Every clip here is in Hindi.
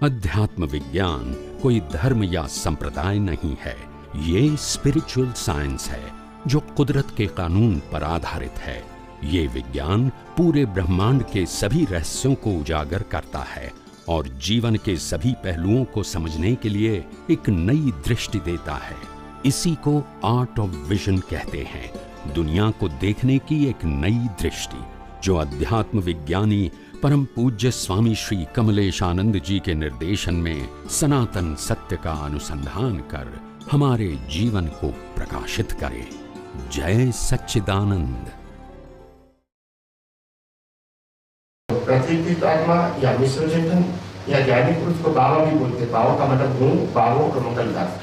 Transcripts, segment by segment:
अध्यात्म विज्ञान कोई धर्म या संप्रदाय नहीं है, ये स्पिरिचुअल साइंस है जो कुदरत के कानून पर आधारित है। ये विज्ञान पूरे ब्रह्मांड के सभी रहस्यों को उजागर करता है और जीवन के सभी पहलुओं को समझने के लिए एक नई दृष्टि देता है। इसी को आर्ट ऑफ विजन कहते हैं, दुनिया को देखने की एक नई दृष्टि, जो अध्यात्म विज्ञानी परम पूज्य स्वामी श्री कमलेशानंद जी के निर्देशन में सनातन सत्य का अनुसंधान कर हमारे जीवन को प्रकाशित करे। जय सच्चिदानंद। प्रतीत आत्मा या मिश्र चेतन या ज्ञानी पुरुष को बाबा भी बोलते हैं। बाबा का मतलब हूँ, बाबो और मंगलदास।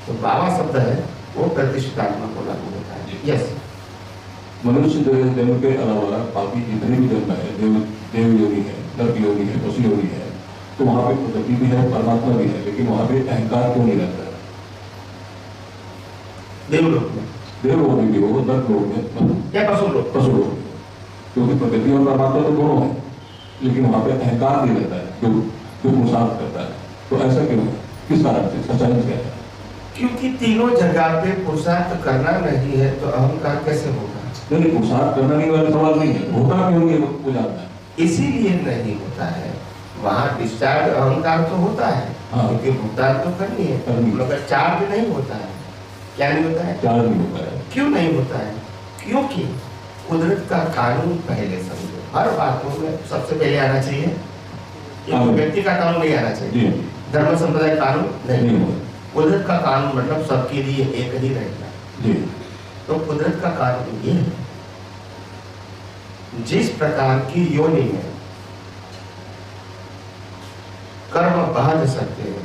तो बाबा शब्द है वो प्रतिष्ठित आत्मा को लागू होता है। यस, मनुष्य जन्म के अलावा बाकी जितने भी जन्म है, देव योनि है, नर योनि है, पशु योनि है, तो वहाँ पे प्रकृति भी है, परमात्मा भी है, लेकिन वहाँ पे अहंकार क्यों नहीं रहता है? देवलोक में, देवलोक में भी हो, नर लोक में या पशु लोक में, क्योंकि प्रकृति और परमात्मा तो दोनों है, लेकिन वहाँ पे अहंकार नहीं रहता है जो पुरुषार्थ करता है। तो ऐसा क्यों है? किस कारण से? सच्चाई क्या है? क्योंकि तीनों जगह पे पुरुषार्थ करना नहीं है तो अहंकार कैसे होगा? नहीं, पुरुषार्थ करना नहीं वाला सवाल नहीं है, होता क्यों नहीं वो जानता है। इसीलिए नहीं होता है। वहाँ डिस्चार्ज अहंकार तो होता है, क्योंकि भुगतान तो करनी है, मगर चार्ज नहीं होता है। क्या नहीं होता है? चार्ज नहीं होता है। क्यों नहीं होता है? क्योंकि कुदरत का कानून पहले समझो। हर बातों में सबसे पहले आना चाहिए, एक व्यक्ति का कानून नहीं आना चाहिए, धर्म संप्रदाय कानून नहीं। कुदरत का कानून मतलब सबके लिए एक ही रहेगा। तो कुदरत का कानून ये है, जिस प्रकार की योनि में कर्म बांध सकते हैं,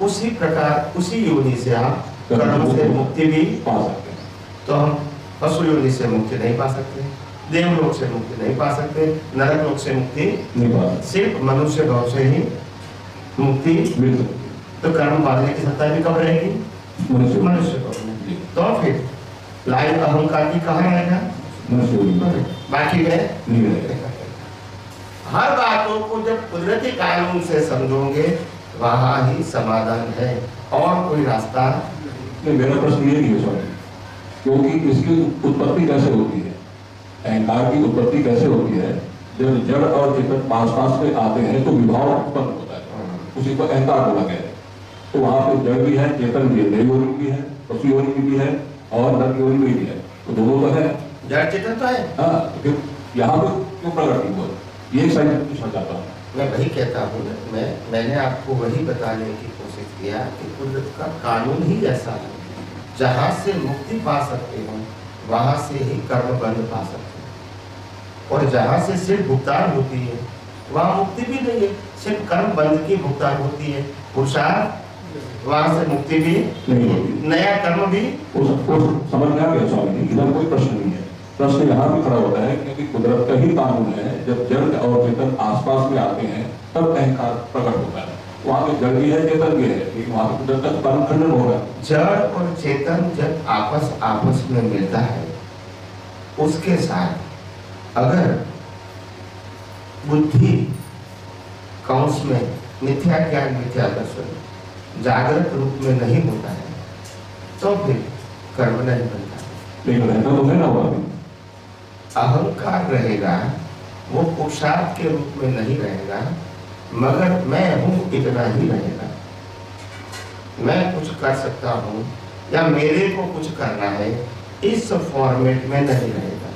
उसी प्रकार उसी योनि से आप कर्म से मुक्ति भी पा सकते हैं। तो हम पशु योनि से मुक्ति नहीं पा सकते, देवलोक से मुक्ति नहीं पा सकते, नरक लोक से मुक्ति नहीं पा सकते, सिर्फ मनुष्य भाव से ही मुक्ति मिल सकती है। तो कर्म बांधने की सत्ता भी कब रहेगी? मनुष्य भाव में। तो फिर लाइन अहंकार की कहाँ रहेगा? बाकी में नहीं रहेगा। हर बातों को जब कुदरती कानून से समझोगे वहाँ ही समाधान है, और कोई रास्ता नहीं। मेरा प्रश्न ये नहीं है स्वामी, क्योंकि इसकी उत्पत्ति कैसे होती है, अहंकार की उत्पत्ति कैसे होती है? जब जड़ और चेतन पास पास में आते हैं तो विभाव उत्पन्न होता है, उसी को अहंकार बोला गया है। तो वहाँ पे जड़ भी है, चेतन भी है, देव योनि भी है, पशु योनि भी है और नर योनि भी है। तो दोनों तो है, जड़ चेतन तो है। हाँ, तो यहाँ पे क्यों प्रकट नहीं हुआ? ये साइड पूछना चाहता हूँ। मैं वही कहता हूँ, मैंने आपको वही बताने की कोशिश किया कि कुदरत का कानून ही ऐसा है, जहाँ से मुक्ति पा सकते हो वहाँ से ही कर्म बंध पा सकते हो, और जहाँ से सिर्फ भुगतान होती है वहाँ मुक्ति भी नहीं है, सिर्फ कर्म बंध की भुगतान होती है। पुरुषार्थ वहाँ से मुक्ति भी नहीं होती, नया कर्म भी। समझ में आ गया स्वामी जी, इधर कोई प्रश्न नहीं है। प्रश्न यहाँ भी खड़ा होता है क्योंकि कुदरत का ही कानून है, जब जड़ और चेतन आसपास में आते हैं तब अहंकार प्रकट होता है। वहाँ पे जड़ भी है, चेतन भी है, लेकिन वहाँ पे कुदरत का कानून खंडन होगा। जड़ और चेतन जब आपस में मिलता है, उसके साथ अगर बुद्धि कौंस में मिथ्या ज्ञान, मिथ्या दर्शन जागृत रूप में नहीं होता है, तो फिर कर्म नहीं बनता। लेकिन रहना तो है ना, वहाँ अहंकार रहेगा, वो पुरुषार्थ के रूप में नहीं रहेगा, मगर मैं हूँ इतना ही रहेगा। मैं कुछ कर सकता हूँ या मेरे को कुछ करना है, इस फॉर्मेट में नहीं रहेगा।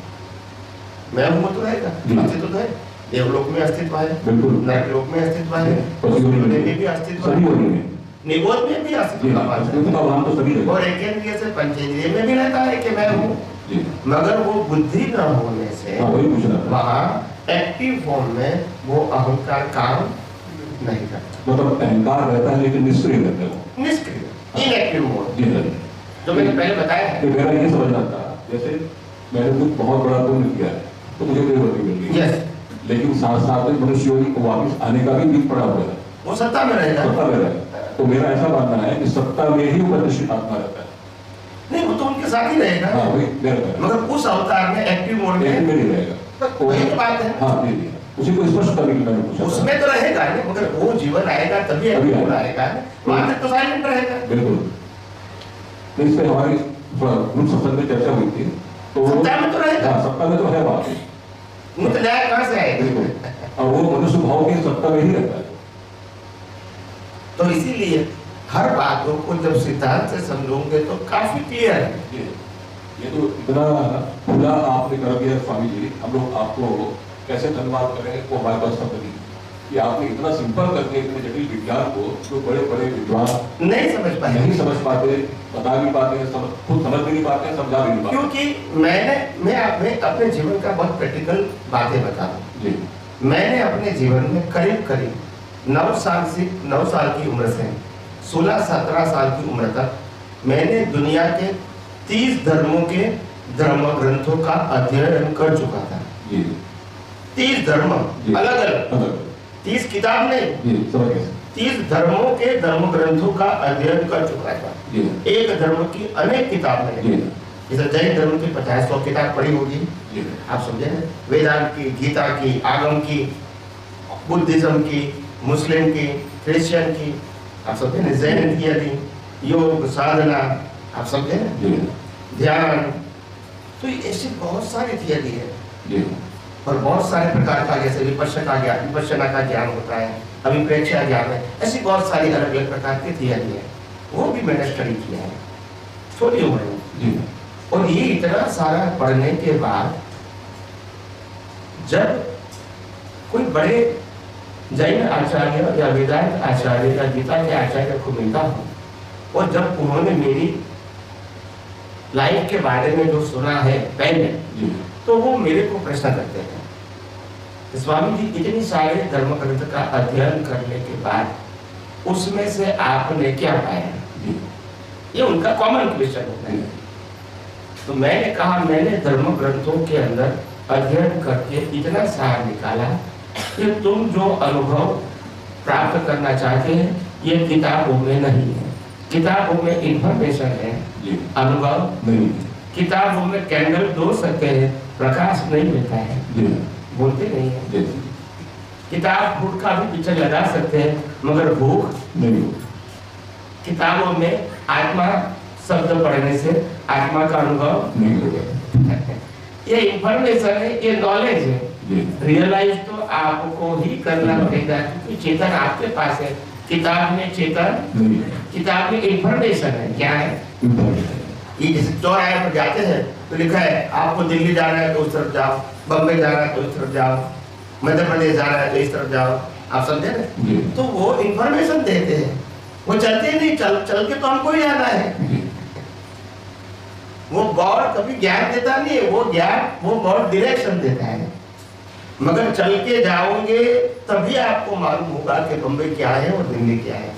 मैं हूँ तो रहेगा, अस्तित्व तो है, देवलोक में अस्तित्व है, नरक लोक में अस्तित्व है, में भी अस्तित्व है, निगोद में भी अस्तित्व है, और एकेंद्रिय से पंचेंद्रिय में भी रहता है कि मैं हूँ। मगर वो बुद्धि न होने से वहाँ एक्टिव फॉर्म में वो अहंकार काम नहीं करता। मतलब अहंकार रहता है लेकिन निष्क्रिय रहता है, निष्क्रिय, इनएक्टिव मोड, जो मैंने पहले बताया है। मेरा ये समझना था, जैसे मैंने कुछ बहुत बड़ा पुण्य किया है तो मुझे देवगति मिल गई, यस, लेकिन साथ साथ में मनुष्य योनि को वापस आने का भी बीच पड़ा हुआ है, वो सत्ता में रहेगा। सत्ता में रहेगा। तो मेरा ऐसा मानना है कि सत्ता में ही उपनिषद आत्मा रहता है। नहीं, वो तो उनके साथ ही रहेगा। हाँ, वही रहेगा, मगर उस अवतार में एक्टिव मोड में नहीं रहेगा। वही तो बात है। हाँ, उसी को स्पष्ट करने की मैंने पूछा। उसमें तो रहेगा नहीं, मगर वो जीवन आएगा तभी अनुकूल आएगा, वहां तक तो साइलेंट रहेगा। बिल्कुल। तो इस पे हमारी ग्रुप सत्संग में चर्चा हुई थी, तो सत्ता में तो रहेगा। हाँ, सत्ता में तो है बात, नहीं तो न्याय कहां से आएगा? बिल्कुल। और वो मनुष्य भाव की सत्ता में ही रहता है। तो इसीलिए हर बातों को जब सिद्धांत से समझोगे तो काफी क्लियर है। ये तो इतना खुला आपने कर दिया स्वामी जी, हम लोग आपको कैसे धन्यवाद करें वो हमारे पास शब्द नहीं कि आपने इतना सिंपल करके इतने जटिल विज्ञान को जो बड़े बड़े विद्वान नहीं समझ पाए, नहीं समझ पाते, बता भी पाते हैं, खुद समझ भी नहीं पाते, समझा भी नहीं पाते। क्योंकि मैं अपने जीवन का बहुत प्रैक्टिकल बातें बता रहा हूँ। मैंने अपने जीवन में करीब 9 साल की उम्र से 16-17 साल की उम्र तक मैंने दुनिया के 30 धर्मों के धर्म ग्रंथों का अध्ययन कर चुका था। 30 धर्म अलग अलग, 30 किताब नहीं, 30 धर्मों के धर्म ग्रंथों का अध्ययन कर चुका था। एक धर्म की अनेक किताब नहीं, जैसे जैन धर्म की 50-100 किताब पढ़ी होगी, आप समझे ना, वेदांत की, गीता की, आगम की, बुद्धिज्म की, मुस्लिम की, क्रिश्चियन की, आप समझे ना, जैन की आदि, योग साधना, आप समझे ना, ध्यान, तो ऐसी बहुत सारी थियरी है और बहुत सारे प्रकार का, जैसे विपश्यना का ज्ञान होता है, अभिप्रेक्षा ज्ञान है, ऐसी बहुत सारी अलग अलग प्रकार की थियरी है, वो भी मैंने स्टडी किया है छोटी उम्र में। और ये इतना सारा पढ़ने के बाद जब कोई बड़े जैन आचार्य या वेदांत आचार्य या गीता के आचार्य को मिलता हूँ और जब उन्होंने मेरी लाइफ के बारे में जो सुना है पहले, तो वो मेरे को प्रश्न करते हैं, स्वामी जी इतनी सारे धर्म ग्रंथ का अध्ययन करने के बाद उसमें से आपने क्या पाया? ये उनका कॉमन क्वेश्चन होता है। तो मैंने कहा मैंने धर्म ग्रंथों के अंदर अध्ययन करके इतना सार निकाला कि तुम जो अनुभव प्राप्त करना चाहते हैं ये किताबों में नहीं है। किताबों में इंफॉर्मेशन है, अनुभव नहीं। किताबों में कैंडल दो सकते हैं, प्रकाश नहीं मिलता है, बोलते नहीं है। किताब फूट का भी पीछे लगा सकते हैं मगर भूख नहीं। किताबों में आत्मा शब्द पढ़ने से आत्मा का अनुभव नहीं होगा। ये इंफॉर्मेशन है, ये नॉलेज है। रियलाइज तो आपको ही करना पड़ेगा क्योंकि चेतन आपके पास है। किताब में चेतन नहीं है, किताब में इंफॉर्मेशन है। क्या है? ये जैसे चौराहे पर जाते हैं तो लिखा है आपको दिल्ली जाना है तो उस तरफ जाओ, बम्बई जाना है तो इस तरफ जाओ, मध्य प्रदेश जाना है तो इस तरफ जाओ, आप समझे ना? तो वो इंफॉर्मेशन देते हैं, वो चलते नहीं, चल के तो हमको ही जाना है। वो गॉड कभी ज्ञान देता नहीं है, वो गॉड डायरेक्शन देता है। मगर चल के जाओगे तभी आपको मालूम होगा कि बम्बई क्या है और दिल्ली क्या है।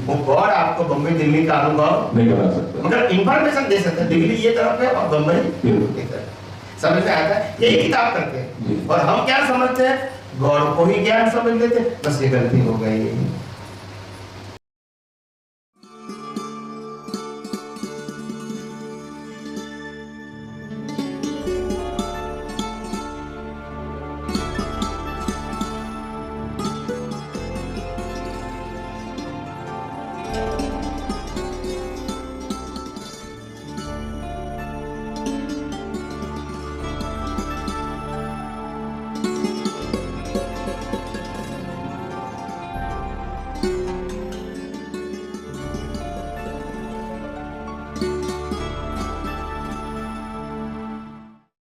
वो गॉड आपको बम्बई दिल्ली का अनुभव नहीं करा सकता, मगर इंफॉर्मेशन दे सकता है। दिल्ली ये तरफ है और बम्बई ये तरफ। समझ में आता है? यही किताब करते हैं। और हम क्या समझते हैं? गॉड को ही ज्ञान समझ लेते, बस ये गलती हो गई।